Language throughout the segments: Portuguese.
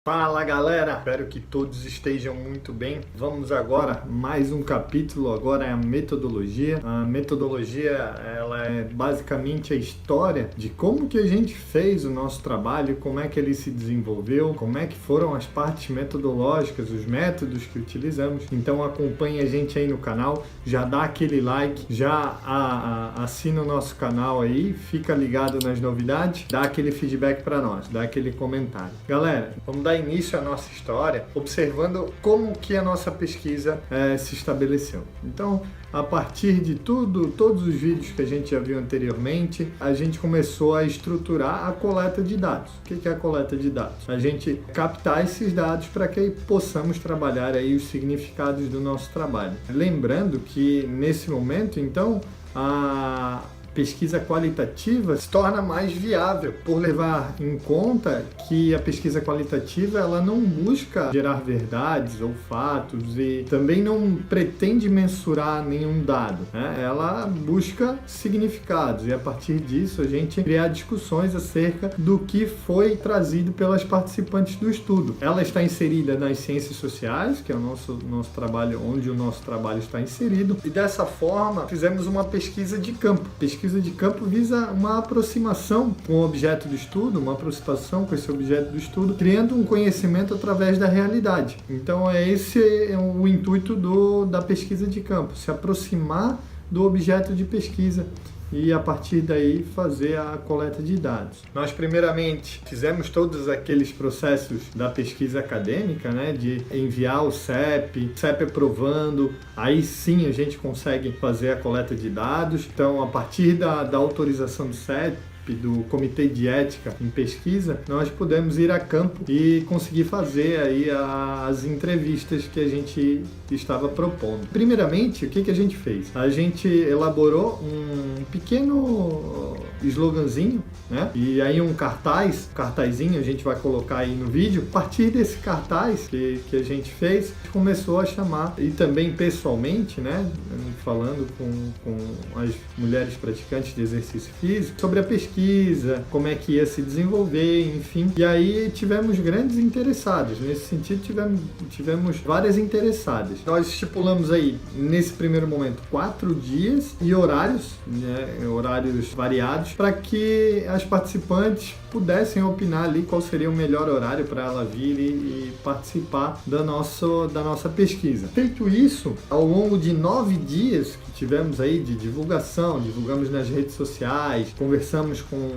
Fala galera, espero que todos estejam muito bem. Vamos agora, mais um capítulo, agora é a metodologia. A metodologia, ela é basicamente a história de como que a gente fez o nosso trabalho, como é que ele se desenvolveu, como é que foram as partes metodológicas, os métodos que utilizamos. Então acompanhe a gente aí no canal, já dá aquele like, já assina o nosso canal aí, fica ligado nas novidades, dá aquele feedback para nós, dá aquele comentário. Galera, vamos dar início à nossa história observando como que a nossa pesquisa se estabeleceu. Então, a partir de todos os vídeos que a gente já viu anteriormente, a gente começou a estruturar a coleta de dados. O que é a coleta de dados? A gente captar esses dados para que possamos trabalhar aí os significados do nosso trabalho. Lembrando que nesse momento, então, a pesquisa qualitativa se torna mais viável por levar em conta que a pesquisa qualitativa ela não busca gerar verdades ou fatos e também não pretende mensurar nenhum dado, né? Ela busca significados e a partir disso a gente criar discussões acerca do que foi trazido pelas participantes do estudo. Ela está inserida nas ciências sociais, que é o nosso trabalho, onde o nosso trabalho está inserido, e dessa forma fizemos uma pesquisa de campo. Pesquisa de campo visa uma aproximação com o objeto do estudo, uma aproximação com esse objeto do estudo, criando um conhecimento através da realidade. Então esse é o intuito da pesquisa de campo, se aproximar do objeto de pesquisa e a partir daí fazer a coleta de dados. Nós primeiramente fizemos todos aqueles processos da pesquisa acadêmica, né, de enviar o CEP aprovando, aí sim a gente consegue fazer a coleta de dados. Então a partir da autorização do CEP, do Comitê de Ética em Pesquisa, nós pudemos ir a campo e conseguir fazer aí as entrevistas que a gente estava propondo. Primeiramente, o que a gente fez? A gente elaborou um pequeno sloganzinho, né? E aí um cartazinho a gente vai colocar aí no vídeo. A partir desse cartaz que a gente fez, começou a chamar, e também pessoalmente, né, falando com as mulheres praticantes de exercício físico, sobre a pesquisa, como é que ia se desenvolver, enfim. E aí tivemos grandes interessados. Nesse sentido, tivemos várias interessadas. Nós estipulamos aí, nesse primeiro momento, 4 dias e horários, né, horários variados, para que as participantes pudessem opinar ali qual seria o melhor horário para ela vir e participar da nossa pesquisa. Feito isso, ao longo de 9 dias que tivemos aí de divulgação, divulgamos nas redes sociais, conversamos com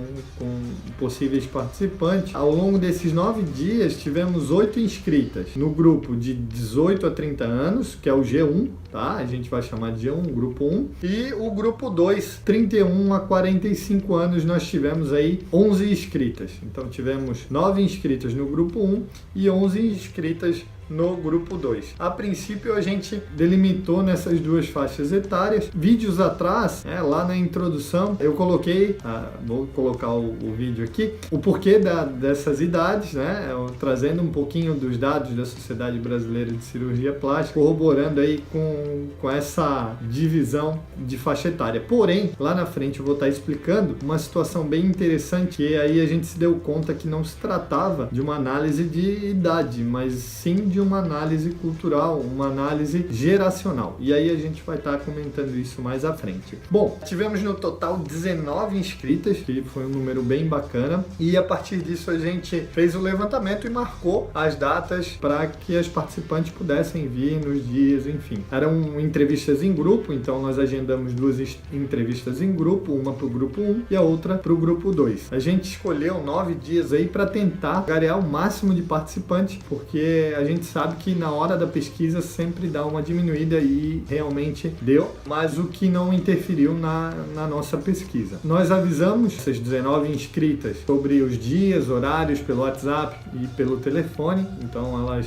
possíveis participantes. Ao longo desses 9 dias, tivemos 8 inscritas no grupo de 18 a 30 anos, que é o G1, tá? A gente vai chamar de G1, grupo 1. E o grupo 2, 31 a 45 anos, nós tivemos aí 11 inscritas. Então tivemos 9 inscritas no grupo 1 e 11 inscritas no grupo 2. A princípio a gente delimitou nessas duas faixas etárias. Vídeos atrás, lá na introdução, eu coloquei, vou colocar o vídeo aqui, o porquê dessas idades, né? Trazendo um pouquinho dos dados da Sociedade Brasileira de Cirurgia Plástica, corroborando aí com essa divisão de faixa etária. Porém, lá na frente eu vou estar explicando uma situação bem interessante, e aí a gente se deu conta que não se tratava de uma análise de idade, mas sim de uma análise cultural, uma análise geracional. E aí a gente vai estar comentando isso mais à frente. Bom, tivemos no total 19 inscritas, que foi um número bem bacana, e a partir disso a gente fez o levantamento e marcou as datas para que as participantes pudessem vir nos dias, enfim. Eram entrevistas em grupo, então nós agendamos 2 entrevistas em grupo, uma para o grupo 1 e a outra para o grupo 2. A gente escolheu 9 dias aí para tentar garear o máximo de participantes, porque a gente sabe que na hora da pesquisa sempre dá uma diminuída e realmente deu, mas o que não interferiu na nossa pesquisa. Nós avisamos essas 19 inscritas sobre os dias, horários pelo WhatsApp e pelo telefone, então elas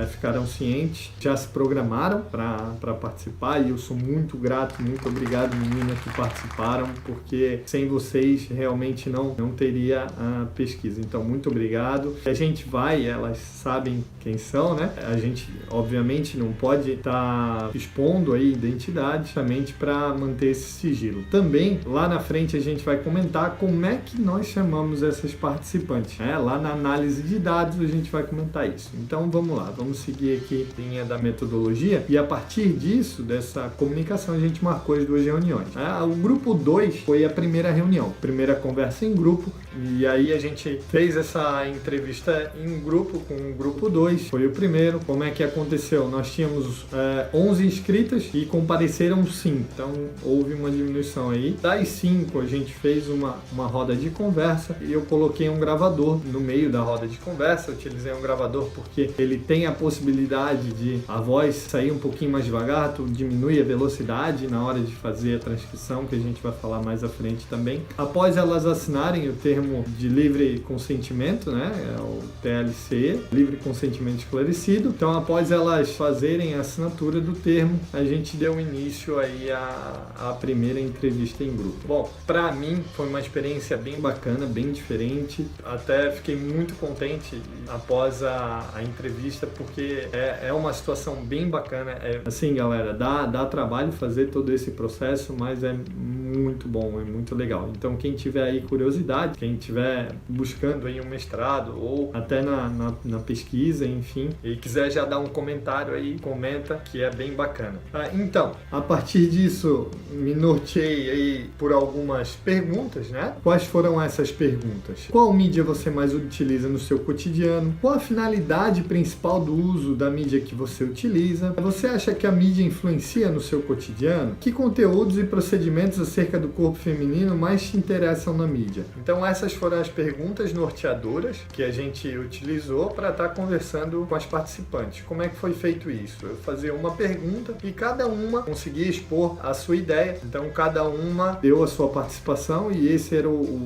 ficaram cientes, já se programaram para participar, e eu sou muito grato, muito obrigado, meninas, que participaram, porque sem vocês realmente não teria a pesquisa. Então, muito obrigado. A gente vai, elas sabem quem são, né? A gente, obviamente, não pode estar expondo aí identidade, justamente para manter esse sigilo. Também, lá na frente, a gente vai comentar como é que nós chamamos essas participantes, né? Lá na análise de dados, a gente vai comentar isso. Então, vamos lá, vamos seguir aqui a linha da metodologia, e a partir disso, dessa comunicação, a gente marcou as 2 reuniões. O grupo 2 foi a primeira reunião, primeira conversa em grupo, e aí a gente fez essa entrevista em grupo com o grupo 2, foi o primeiro. Como é que aconteceu? Nós tínhamos 11 inscritas e compareceram 5, então houve uma diminuição aí. Das 5 a gente fez uma roda de conversa, e eu coloquei um gravador no meio da roda de conversa. Eu utilizei um gravador porque ele tem a possibilidade de a voz sair um pouquinho mais devagar, tu diminui a velocidade na hora de fazer a transcrição, que a gente vai falar mais à frente também. Após elas assinarem o termo de livre consentimento, né, o TLC, livre consentimento esclarecido, então após elas fazerem a assinatura do termo, a gente deu início aí a primeira entrevista em grupo. Bom, para mim foi uma experiência bem bacana, bem diferente, até fiquei muito contente após a entrevista, porque é uma situação bem bacana. Assim, galera, dá trabalho fazer todo esse processo, mas é muito bom, é muito legal. Então, quem tiver aí curiosidade, quem tiver buscando aí um mestrado ou até na pesquisa, enfim, e quiser já dar um comentário aí, comenta, que é bem bacana. Então, a partir disso, me norteei aí por algumas perguntas, né? Quais foram essas perguntas? Qual mídia você mais utiliza no seu cotidiano? Qual a finalidade principal do uso da mídia que você utiliza? Você acha que a mídia influencia no seu cotidiano? Que conteúdos e procedimentos acerca do corpo feminino mais te interessam na mídia? Então, essas foram as perguntas norteadoras que a gente utilizou para estar conversando com as participantes. Como é que foi feito isso? Eu fazia uma pergunta e cada uma conseguia expor a sua ideia. Então, cada uma deu a sua participação, e esse era o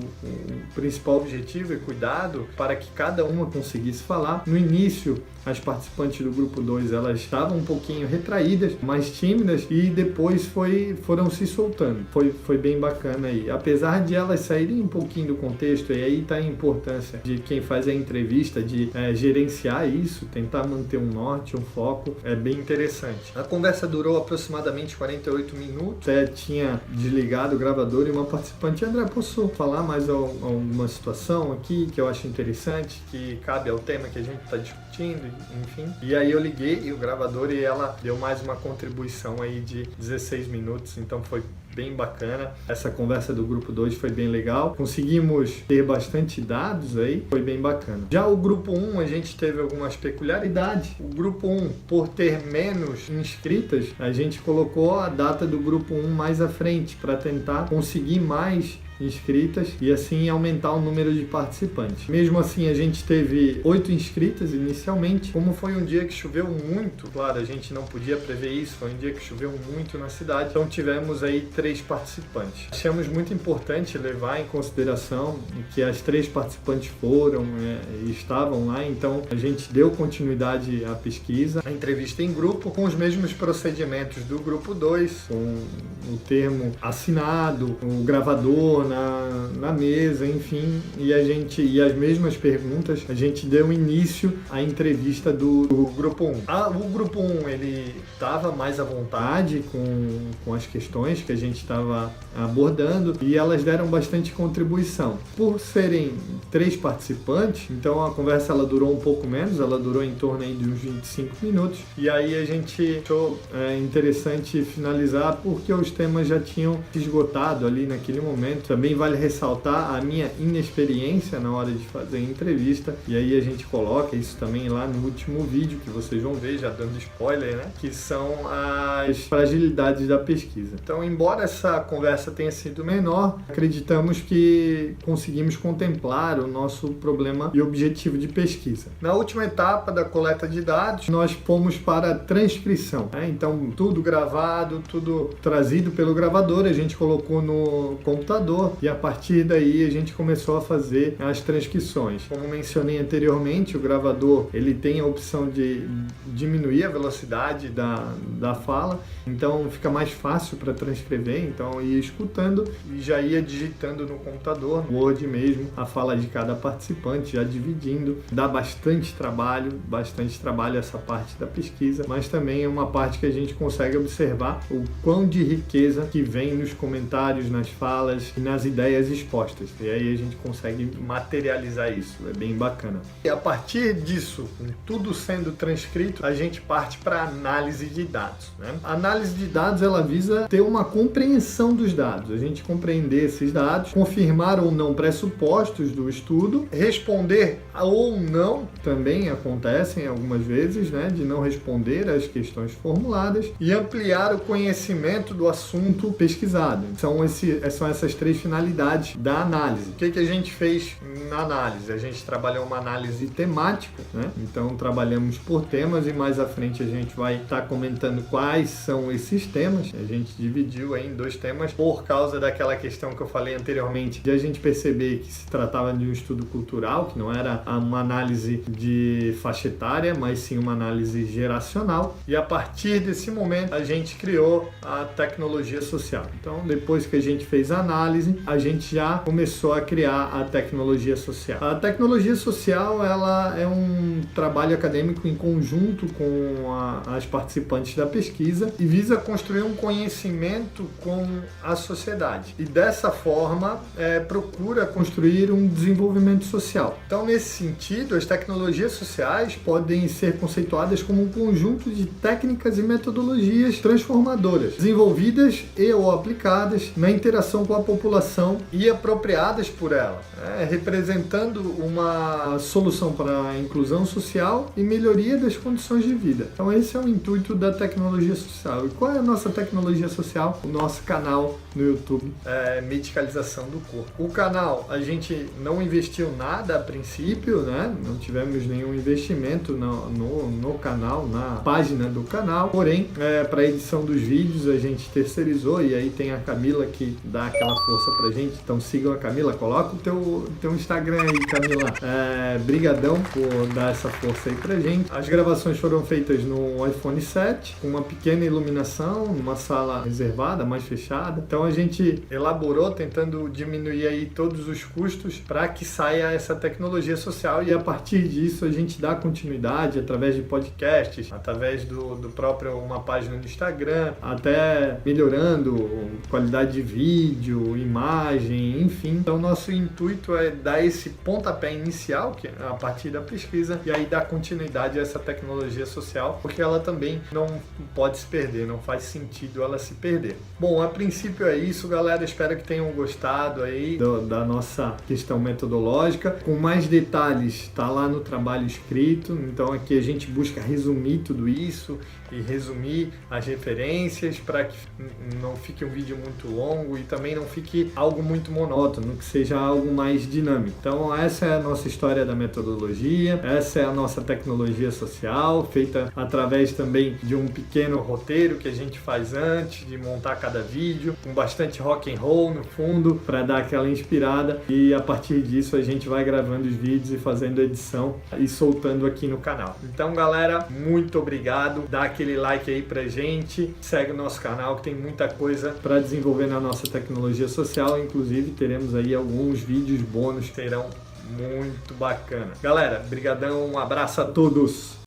principal objetivo e cuidado, para que cada uma conseguisse falar. No início, as participantes do grupo 2, elas estavam um pouquinho retraídas, mais tímidas, e depois foram se soltando. Foi bem bacana aí. Apesar de elas saírem um pouquinho do contexto, e aí está a importância de quem faz a entrevista, de gerenciar isso, tentar manter um norte, um foco, é bem interessante. A conversa durou aproximadamente 48 minutos, tinha desligado o gravador, e uma participante: André, posso falar mais alguma situação aqui que eu acho interessante, que cabe ao tema que a gente está discutindo, enfim. E aí eu liguei o gravador e ela deu mais uma contribuição aí de 16 minutos, então foi bem bacana. Essa conversa do grupo 2 foi bem legal. Conseguimos ter bastante dados aí, foi bem bacana. Já o grupo 1, a gente teve algumas peculiaridades. O grupo 1, por ter menos inscritas, a gente colocou a data do grupo 1 mais à frente para tentar conseguir mais inscritas e assim aumentar o número de participantes. Mesmo assim, a gente teve 8 inscritas inicialmente. Como foi um dia que choveu muito, claro, a gente não podia prever isso, foi um dia que choveu muito na cidade, então tivemos aí 3 participantes. Achamos muito importante levar em consideração que as 3 participantes foram e estavam lá, então a gente deu continuidade à pesquisa, a entrevista em grupo, com os mesmos procedimentos do grupo 2, com o termo assinado, o gravador na mesa, enfim, e as mesmas perguntas. A gente deu início à entrevista do grupo 1. O grupo 1, ele estava mais à vontade com as questões que a gente estava abordando, e elas deram bastante contribuição. Por serem 3 participantes, então a conversa ela durou um pouco menos, ela durou em torno aí de uns 25 minutos, e aí a gente achou interessante finalizar porque os temas já tinham se esgotado ali naquele momento. Também vale ressaltar a minha inexperiência na hora de fazer a entrevista, e aí a gente coloca isso também lá no último vídeo que vocês vão ver, já dando spoiler, né? Que são as fragilidades da pesquisa. Então, embora essa conversa tenha sido menor, acreditamos que conseguimos contemplar o nosso problema e objetivo de pesquisa. Na última etapa da coleta de dados, nós fomos para a transcrição, né? Então, tudo gravado, tudo trazido pelo gravador, a gente colocou no computador, computador e a partir daí a gente começou a fazer as transcrições. Como mencionei anteriormente, o gravador ele tem a opção de diminuir a velocidade da fala, então fica mais fácil para transcrever, então eu ia escutando e já ia digitando no computador, no Word mesmo, a fala de cada participante, já dividindo. Dá bastante trabalho essa parte da pesquisa, mas também é uma parte que a gente consegue observar o quão de riqueza que vem nos comentários, nas falas e nas ideias expostas. E aí a gente consegue materializar isso, é bem bacana. E a partir disso, com tudo sendo transcrito, a gente parte para análise de dados, né? A análise de dados, ela visa ter uma compreensão dos dados, a gente compreender esses dados, confirmar ou não pressupostos do estudo, responder ou não, também acontecem algumas vezes, né, de não responder às questões formuladas e ampliar o conhecimento do assunto pesquisado. São essas três finalidades da análise. O que a gente fez na análise? A gente trabalhou uma análise temática, né? Então trabalhamos por temas e mais à frente a gente vai estar comentando quais são esses temas. A gente dividiu em 2 temas por causa daquela questão que eu falei anteriormente, de a gente perceber que se tratava de um estudo cultural, que não era uma análise de faixa etária, mas sim uma análise geracional. E a partir desse momento a gente criou a tecnologia social. Então, depois que a gente fez a análise, a gente já começou a criar a tecnologia social. A tecnologia social, ela é um trabalho acadêmico em conjunto com as participantes da pesquisa e visa construir um conhecimento com a sociedade. E dessa forma, procura construir um desenvolvimento social. Então, nesse sentido, as tecnologias sociais podem ser conceituadas como um conjunto de técnicas e metodologias transformadoras, desenvolvidas e ou aplicadas na interação com a população e apropriadas por ela, representando uma solução para a inclusão social e melhoria das condições de vida. Então esse é o intuito da tecnologia social. E qual é a nossa tecnologia social? O nosso canal no YouTube, Medicalização do Corpo. O canal, a gente não investiu nada a princípio, né? Não tivemos nenhum investimento no canal, na página do canal, porém, para a edição dos vídeos a gente terceirizou e aí tem a Camila que dá aquela força pra gente, então sigam a Camila, coloca o teu Instagram aí, Camila. Brigadão por dar essa força aí pra gente. As gravações foram feitas no iPhone 7, com uma pequena iluminação, numa sala reservada, mais fechada. Então a gente elaborou tentando diminuir aí todos os custos para que saia essa tecnologia social e a partir disso a gente dá continuidade através de podcasts, através do próprio uma página no Instagram, até melhorando qualidade de vídeo, imagem, enfim. Então nosso intuito é dar esse pontapé inicial, que é a partir da pesquisa, e aí dar continuidade a essa tecnologia social, porque ela também não pode se perder, não faz sentido ela se perder. Bom, a princípio é isso, galera. Espero que tenham gostado aí da nossa questão metodológica. Com mais detalhes, tá lá no trabalho escrito. Então aqui a gente busca resumir tudo isso e resumir as referências para que não fique um vídeo muito longo e também não fique algo muito monótono, que seja algo mais dinâmico. Então essa é a nossa história da metodologia, essa é a nossa tecnologia social, feita através também de um pequeno roteiro que a gente faz antes de montar cada vídeo, com bastante rock and roll no fundo para dar aquela inspirada, e a partir disso a gente vai gravando os vídeos e fazendo edição e soltando aqui no canal. Então galera, muito obrigado, dá aquele like aí pra gente, segue o nosso canal que tem muita coisa para desenvolver na nossa tecnologia social, inclusive teremos aí alguns vídeos bônus que serão muito bacana. Galera, brigadão, um abraço a todos!